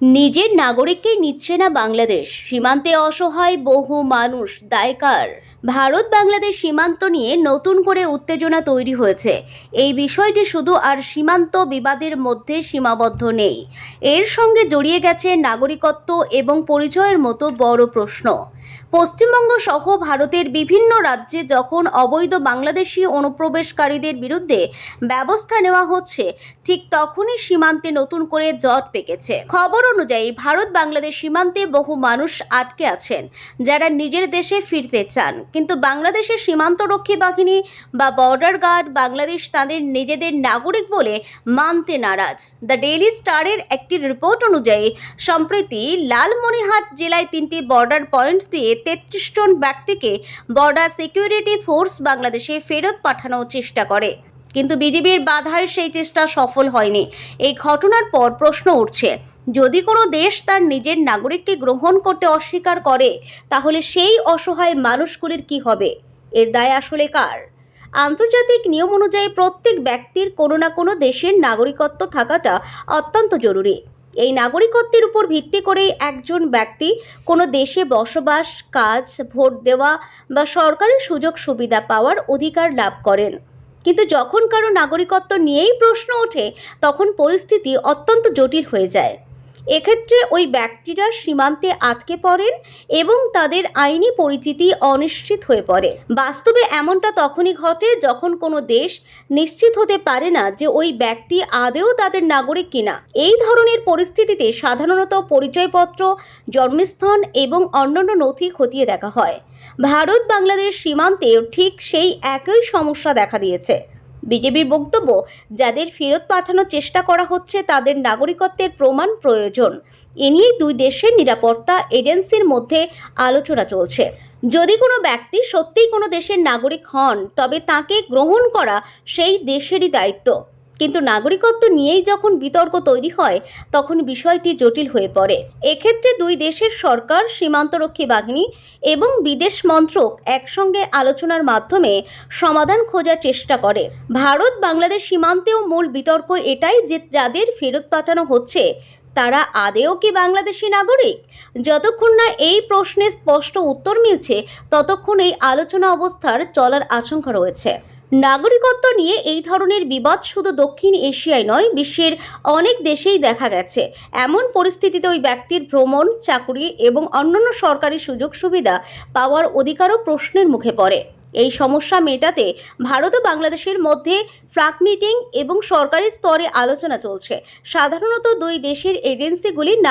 নিজের নাগরিককেই নিচ্ছে না বাংলাদেশ, সীমান্তে অসহায় বহু মানুষ দায় কার? ভারত বাংলাদেশ সীমান্ত নিয়ে নতুন করে উত্তেজনা তৈরি হয়েছে। এই বিষয়টি শুধু আর সীমান্ত বিবাদের মধ্যে সীমাবদ্ধ নেই, এর সঙ্গে জড়িয়ে গেছে নাগরিকত্ব এবং পরিচয়ের মতো বড় প্রশ্ন। পশ্চিমবঙ্গ সহ ভারতের বিভিন্ন রাজ্যে যখন অবৈধ বাংলাদেশি অনুপ্রবেশকারীদের বিরুদ্ধে ব্যবস্থা নেওয়া হচ্ছে, ঠিক তখনই সীমান্তে নতুন করে জট পেকেছে। খবর অনুযায়ী ভারত বাংলাদেশ সীমান্তে বহু মানুষ আটকে আছেন, যারা নিজের দেশে ফিরতে চান, কিন্তু বাংলাদেশের সীমান্তরক্ষী বাহিনী বা বর্ডার গার্ড বাংলাদেশ তাদের নিজেদের নাগরিক বলে মানতে নারাজ। দ্য ডেইলি স্টারের একটি রিপোর্ট অনুযায়ী সম্প্রতি লালমনিরহাট জেলায় 3টি বর্ডার পয়েন্ট দিয়ে 33 জন ব্যক্তিকে বর্ডার সিকিউরিটি ফোর্স বাংলাদেশে ফেরত পাঠানোর চেষ্টা করে, কিন্তু বিজিবির বাধায় সেই চেষ্টা সফল হয়নি। এই ঘটনার পর প্রশ্ন উঠছে, যদি কোনো দেশ তার নিজের নাগরিককে গ্রহণ করতে অস্বীকার করে, তাহলে সেই অসহায় মানুষগুলির কি হবে? এর দায় আসলে কার? আন্তর্জাতিক নিয়ম অনুযায়ী প্রত্যেক ব্যক্তির কোনো না কোনো দেশের নাগরিকত্ব থাকাটা অত্যন্ত জরুরি। এই নাগরিকত্বের উপর ভিত্তি করেই একজন ব্যক্তি কোনো দেশে বসবাস, কাজ, ভোট দেওয়া বা সরকারি সুযোগ সুবিধা পাওয়ার অধিকার লাভ করেন। কিন্তু যখন কারো নাগরিকত্ব নিয়েই প্রশ্ন ওঠে, তখন পরিস্থিতি অত্যন্ত জটিল হয়ে যায়। এক্ষেত্রে ওই ব্যক্তিরা সীমান্তে আটকে পড়েন এবং তাদের আইনি পরিচিতি অনিশ্চিত হয়ে পড়ে। বাস্তবে এমনটা তখনই ঘটে যখন কোনো দেশ নিশ্চিত হতে পারে না যে ওই ব্যক্তি আদৌ তাদের নাগরিক কিনা। এই ধরনের পরিস্থিতিতে সাধারণত পরিচয়পত্র, জন্মস্থান এবং অন্যান্য নথি খতিয়ে দেখা হয়। ভারত বাংলাদেশ সীমান্তেও ঠিক সেই একই সমস্যা দেখা দিয়েছে। বিজেপির বক্তব্য, যাদের ফেরত পাঠানোর চেষ্টা করা হচ্ছে তাদের নাগরিকত্বের প্রমাণ প্রয়োজন। এ নিয়ে দুই দেশের নিরাপত্তা এজেন্সির মধ্যে আলোচনা চলছে। যদি কোনো ব্যক্তি সত্যিই কোনো দেশের নাগরিক হন, তবে তাকে গ্রহণ করা সেই দেশেরই দায়িত্ব। কিন্তু নাগরিকত্ব নিয়েই যখন বিতর্ক তৈরি হয়, তখন বিষয়টি জটিল হয়ে পড়ে। এক্ষেত্রে দুই দেশের সরকার, সীমান্তরক্ষী বাহিনী এবং বিদেশ মন্ত্রক একসঙ্গে আলোচনার মাধ্যমে সমাধান খোঁজার চেষ্টা করে। ভারত বাংলাদেশ সীমান্তেও মূল বিতর্ক এটাই যে যাদের ফেরত পাঠানো হচ্ছে তারা আদেও কি বাংলাদেশি নাগরিক? যতক্ষণ না এই প্রশ্নের স্পষ্ট উত্তর মিলছে, ততক্ষণ এই আলোচনা অবস্থার চলার আশঙ্কা রয়েছে। নাগরিকত্ব নিয়ে এই ধরনের বিবাদ শুধু দক্ষিণ এশিয়ায় নয়, বিশ্বের অনেক দেশেই দেখা গেছে। এমন পরিস্থিতিতে ওই ব্যক্তির ভ্রমণ, চাকুরি এবং অন্যান্য সরকারি সুযোগ সুবিধা পাওয়ার অধিকারও প্রশ্নের মুখে পড়ে। এই সমস্যা মেটাতে ভারত ও বাংলাদেশের মধ্যে ফ্রাক মিটিং এবং সরকারি স্তরে আলোচনা চলছে। সাধারণত দুই দেশের এজেন্সিগুলি